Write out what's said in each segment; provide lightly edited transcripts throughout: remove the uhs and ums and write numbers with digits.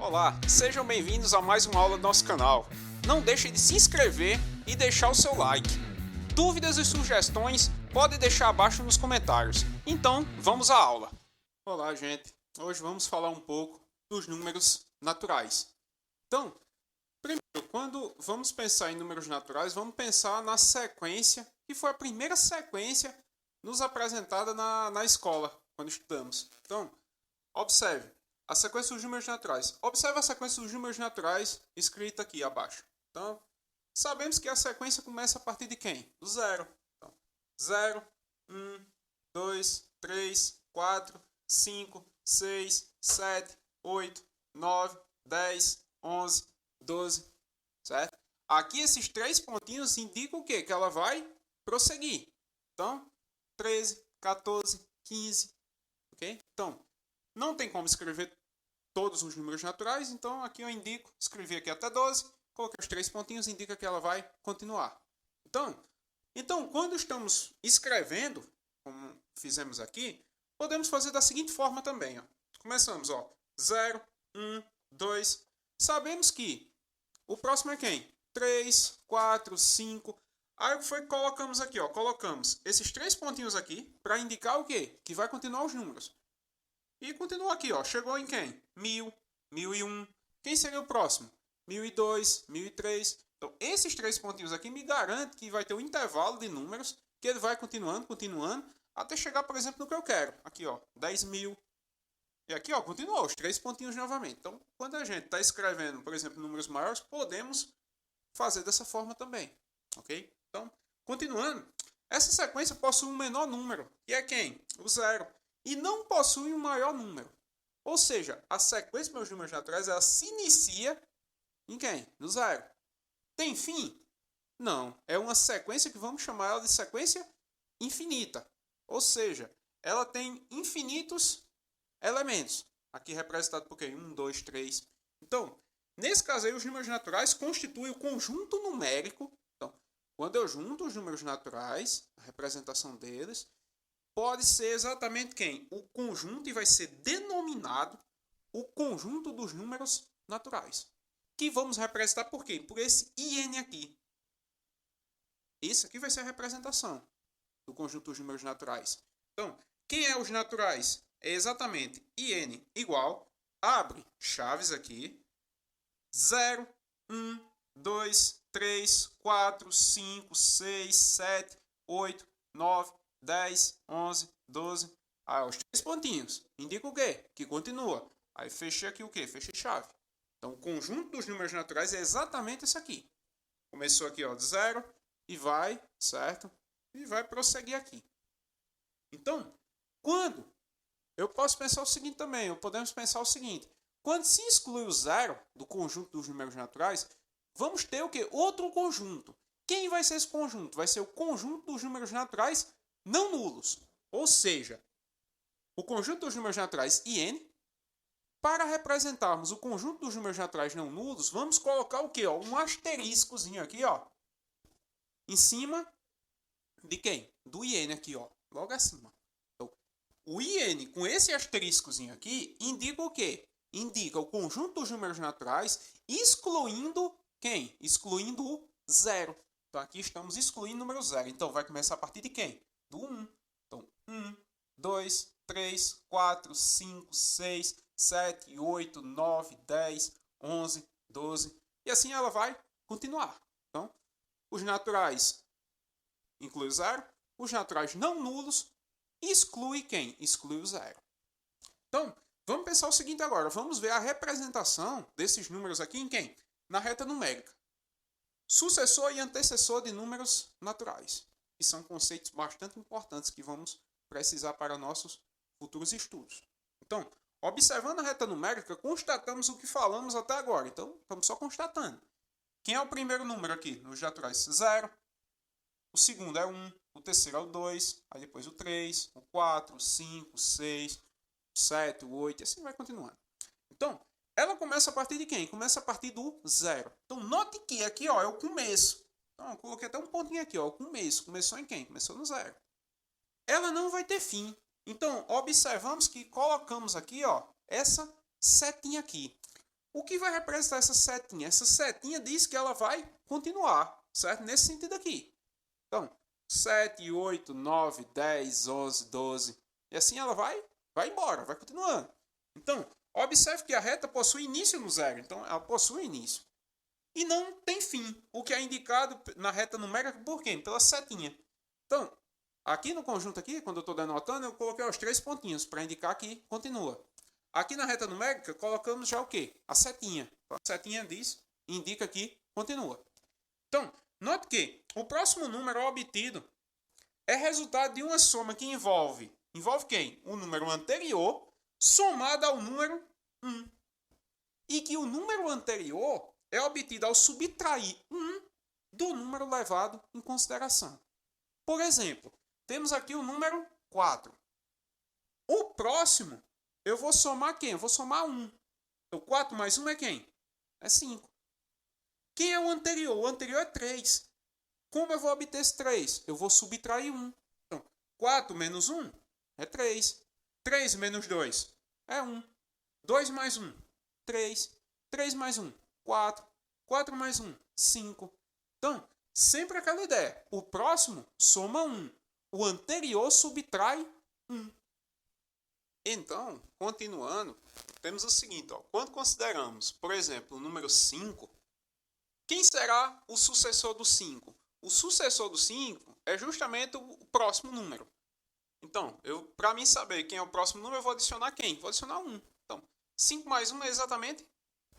Olá, sejam bem-vindos a mais uma aula do nosso canal. Não deixe de se inscrever e deixar o seu like. Dúvidas e sugestões pode deixar abaixo nos comentários. Então, vamos à aula. Olá, gente. Hoje vamos falar um pouco dos números naturais. Então, primeiro, quando vamos pensar em números naturais, vamos pensar na sequência, que foi a primeira sequência nos apresentada na escola, quando estudamos. Então, observe a sequência dos números naturais. Observe a sequência dos números naturais escrita aqui abaixo. Então, sabemos que a sequência começa a partir de quem? Do zero. Então, 0, 1, 2, 3, 4, 5, 6, 7, 8, 9, 10, 11, 12, certo? Aqui esses três pontinhos indicam o quê? Que ela vai prosseguir. Então, 13, 14, 15, ok? Então, não tem como escrever todos os números naturais, então aqui eu indico, escrevi aqui até 12, coloquei os três pontinhos, indica que ela vai continuar. Então, quando estamos escrevendo, como fizemos aqui, podemos fazer da seguinte forma também. Ó. Começamos, 0, 1, 2. Sabemos que o próximo é quem? 3, 4, 5. Aí foi que colocamos aqui, colocamos esses três pontinhos aqui para indicar o quê? Que vai continuar os números. E continua aqui, chegou em quem? 1000, 1001. Quem seria o próximo? 1002, 1003. Então, esses três pontinhos aqui me garantem que vai ter um intervalo de números que ele vai continuando, até chegar, por exemplo, no que eu quero. Aqui, 10.000. E aqui, continuou, os três pontinhos novamente. Então, quando a gente está escrevendo, por exemplo, números maiores, podemos fazer dessa forma também. Ok? Então, continuando. Essa sequência possui um menor número, que é quem? O 0. E não possui um maior número. Ou seja, a sequência dos números naturais ela se inicia em quem? No 0. Tem fim? Não. É uma sequência que vamos chamar ela de sequência infinita. Ou seja, ela tem infinitos elementos. Aqui representado por quem? 1, 2, 3. Então, nesse caso aí, os números naturais constituem o conjunto numérico. Então, quando eu junto os números naturais, a representação deles, pode ser exatamente quem? O conjunto, e vai ser denominado o conjunto dos números naturais. Que vamos representar por quê? Por esse IN aqui. Isso aqui vai ser a representação do conjunto dos números naturais. Então, quem é os naturais? É exatamente IN igual, abre chaves aqui, 0, 1, 2, 3, 4, 5, 6, 7, 8, 9, 10, 11, 12. Aí os três pontinhos. Indica o quê? Que continua. Aí fechei aqui o quê? Fechei chave. Então o conjunto dos números naturais é exatamente esse aqui. Começou aqui de 0 e vai, certo? E vai prosseguir aqui. Então, quando eu posso pensar o seguinte também, podemos pensar o seguinte. Quando se exclui o 0 do conjunto dos números naturais, vamos ter o quê? Outro conjunto. Quem vai ser esse conjunto? Vai ser o conjunto dos números naturais não nulos. Ou seja, o conjunto dos números naturais IN, para representarmos o conjunto dos números naturais não nulos, vamos colocar o quê? Um asteriscozinho aqui, em cima de quem? Do IN aqui, logo acima. Então, o IN com esse asteriscozinho aqui indica o quê? Indica o conjunto dos números naturais excluindo quem? Excluindo o 0. Então, aqui estamos excluindo o número 0. Então, vai começar a partir de quem? Do 1. Então, 1, 2, 3, 4, 5, 6, 7, 8, 9, 10, 11, 12. E assim ela vai continuar. Então, os naturais inclui o 0. Os naturais não nulos exclui quem? Exclui o 0. Então, vamos pensar o seguinte agora. Vamos ver a representação desses números aqui em quem? Na reta numérica. Sucessor e antecessor de números naturais. Que são conceitos bastante importantes que vamos precisar para nossos futuros estudos. Então, observando a reta numérica, constatamos o que falamos até agora. Então, estamos só constatando. Quem é o primeiro número aqui nos naturais? 0. O segundo é 1. O terceiro é o 2. Aí depois o 3, o 4, o 5, o 6, o 7, o 8. E assim vai continuando. Então, ela começa a partir de quem? Começa a partir do 0. Então, note que aqui é o começo. Então, eu coloquei até um pontinho aqui, o começo. Começou em quem? Começou no 0. Ela não vai ter fim. Então, observamos que colocamos aqui, essa setinha aqui. O que vai representar essa setinha? Essa setinha diz que ela vai continuar, certo? Nesse sentido aqui. Então, 7, 8, 9, 10, 11, 12. E assim ela vai embora, vai continuando. Então, observe que a reta possui início no zero. Então, ela possui início. E não tem fim, o que é indicado na reta numérica por quê? Pela setinha. Então, aqui no conjunto aqui, quando eu estou denotando, eu coloquei os 3 pontinhos para indicar que continua. Aqui na reta numérica, colocamos já o quê? A setinha. A setinha indica que continua. Então, note que o próximo número obtido é resultado de uma soma que envolve quem? O número anterior somado ao número 1. E que o número anterior é obtido ao subtrair 1 do número levado em consideração. Por exemplo, temos aqui o número 4. O próximo, eu vou somar quem? Eu vou somar 1. Então, 4 mais 1 é quem? É 5. Quem é o anterior? O anterior é 3. Como eu vou obter esse 3? Eu vou subtrair 1. Então, 4 menos 1 é 3. 3 menos 2 é 1. 2 mais 1, 3. 3 mais 1, 4. 4 mais 1, 5. Então, sempre aquela ideia. O próximo soma 1. O anterior subtrai 1. Então, continuando, temos o seguinte. Quando consideramos, por exemplo, o número 5, quem será o sucessor do 5? O sucessor do 5 é justamente o próximo número. Então, para mim saber quem é o próximo número, eu vou adicionar quem? Vou adicionar 1. Então, 5 mais 1 é exatamente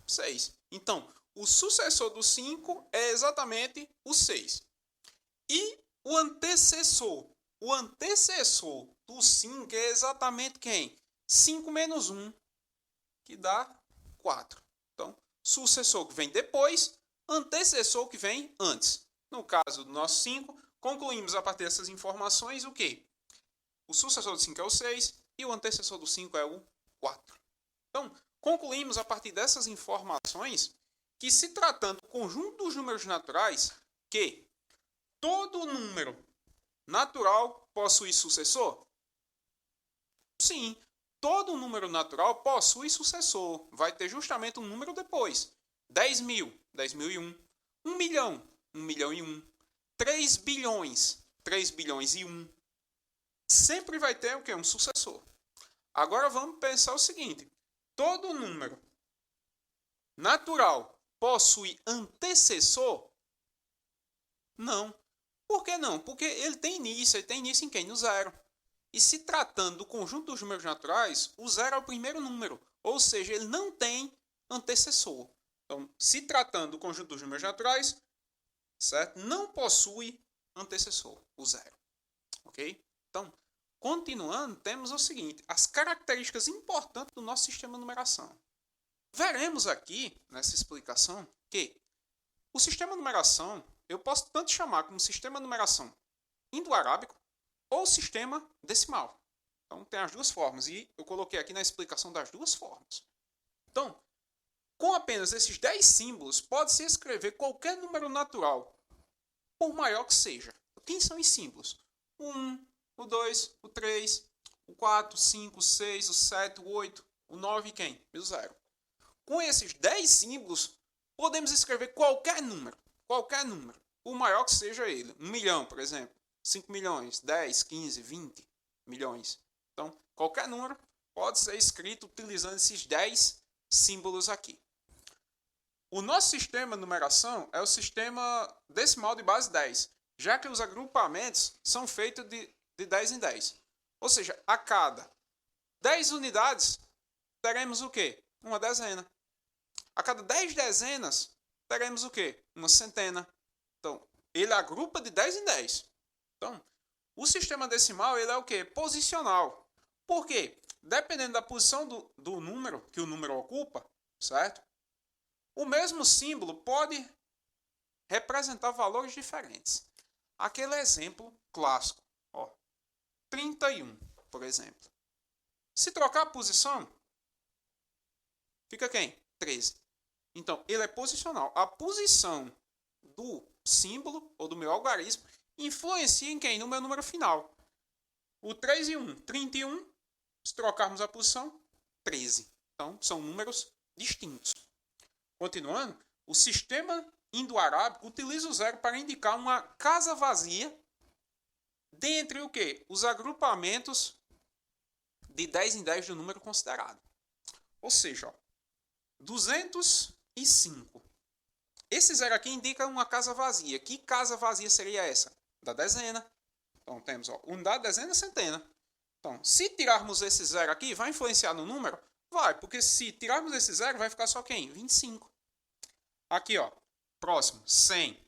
6. Então, o sucessor do 5 é exatamente o 6. E o antecessor? O antecessor do 5 é exatamente quem? 5 menos 1, que dá 4. Então, sucessor que vem depois, antecessor que vem antes. No caso do nosso 5, concluímos a partir dessas informações o quê? O sucessor do 5 é o 6 e o antecessor do 5 é o 4. Então, concluímos a partir dessas informações que, se tratando do conjunto dos números naturais, que todo número natural possui sucessor? Sim, todo número natural possui sucessor. Vai ter justamente um número depois. 10 mil, 10 mil e 1. 1 milhão, 1 milhão e 1. 3 bilhões, 3 bilhões e 1. Sempre vai ter o quê? Um sucessor. Agora vamos pensar o seguinte. Todo número natural possui antecessor? Não. Por que não? Porque ele tem início em quem? No zero. E se tratando do conjunto dos números naturais, o zero é o primeiro número, ou seja, ele não tem antecessor. Então, se tratando do conjunto dos números naturais, certo? Não possui antecessor, o zero. Ok? Então, continuando, temos o seguinte, as características importantes do nosso sistema de numeração. Veremos aqui, nessa explicação, que o sistema de numeração, eu posso tanto chamar como sistema de numeração indo-arábico ou sistema decimal. Então, tem as duas formas, e eu coloquei aqui na explicação das duas formas. Então, com apenas esses 10 símbolos, pode-se escrever qualquer número natural, por maior que seja. Quem são os símbolos? O 1, o 2, o 3, o 4, o 5, o 6, o 7, o 8, o 9 e quem? E o 0. Com esses 10 símbolos, podemos escrever qualquer número, por maior que seja ele. 1 milhão, por exemplo, 5 milhões, 10, 15, 20 milhões. Então, qualquer número pode ser escrito utilizando esses 10 símbolos aqui. O nosso sistema de numeração é o sistema decimal de base 10, já que os agrupamentos são feitos de 10 em 10. Ou seja, a cada 10 unidades, teremos o quê? Uma dezena. A cada 10 dezenas, teremos o quê? Uma centena. Então, ele agrupa de 10 em 10. Então, o sistema decimal ele é o quê? Posicional. Por quê? Dependendo da posição do número que o número ocupa, certo? O mesmo símbolo pode representar valores diferentes. Aquele exemplo clássico, 31, por exemplo. Se trocar a posição, fica quem? 13. Então, ele é posicional. A posição do símbolo, ou do meu algarismo, influencia em quem? No meu número final. O 3 e 1, 31. Se trocarmos a posição, 13. Então, são números distintos. Continuando, o sistema indo-arábico utiliza o zero para indicar uma casa vazia dentre o quê? Os agrupamentos de 10 em 10 do número considerado. Ou seja, ó, 205. Esse zero aqui indica uma casa vazia. Que casa vazia seria essa? Da dezena. Então temos ó, unidade, dezena, centena. Então, se tirarmos esse zero aqui, vai influenciar no número? Vai, porque se tirarmos esse zero, vai ficar só quem? 25. Aqui, ó, próximo, 100.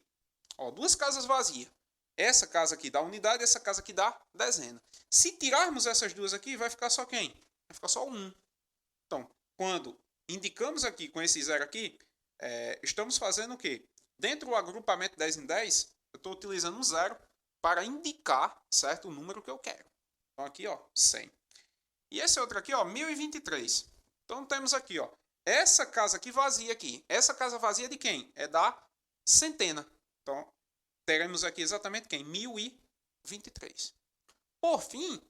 Ó, duas casas vazias. Essa casa aqui dá unidade, essa casa aqui dá dezena. Se tirarmos essas duas aqui, vai ficar só quem? Vai ficar só 1. Então, quando indicamos aqui com esse zero aqui, estamos fazendo o quê? Dentro do agrupamento 10 em 10, eu estou utilizando um zero para indicar, certo, o número que eu quero. Então, aqui, ó, 100. E esse outro aqui, ó, 1023. Então, temos aqui, ó, essa casa aqui vazia aqui. Essa casa vazia de quem? É da centena. Então, teremos aqui exatamente quem? 1023. Por fim,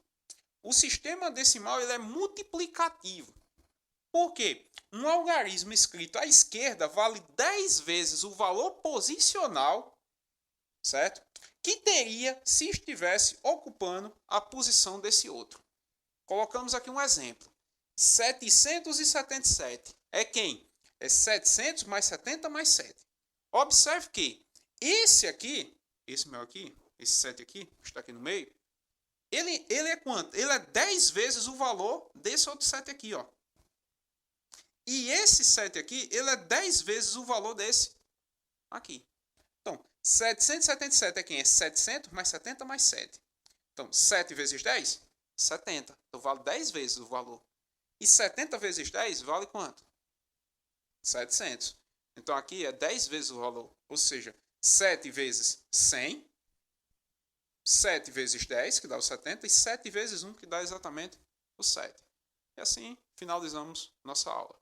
o sistema decimal ele é multiplicativo. Por quê? Um algarismo escrito à esquerda vale 10 vezes o valor posicional, certo? Que teria se estivesse ocupando a posição desse outro. Colocamos aqui um exemplo. 777 é quem? É 700 mais 70 mais 7. Observe que esse aqui, esse meu aqui, esse 7 aqui, que está aqui no meio, ele é quanto? Ele é 10 vezes o valor desse outro 7 aqui, ó. E esse 7 aqui, ele é 10 vezes o valor desse aqui. Então, 777 é quem? É 700 mais 70 mais 7. Então, 7 vezes 10? 70. Então, vale 10 vezes o valor. E 70 vezes 10 vale quanto? 700. Então, aqui é 10 vezes o valor. Ou seja, 7 vezes 100, 7 vezes 10, que dá o 70, e 7 vezes 1, que dá exatamente o 7. E assim, finalizamos nossa aula.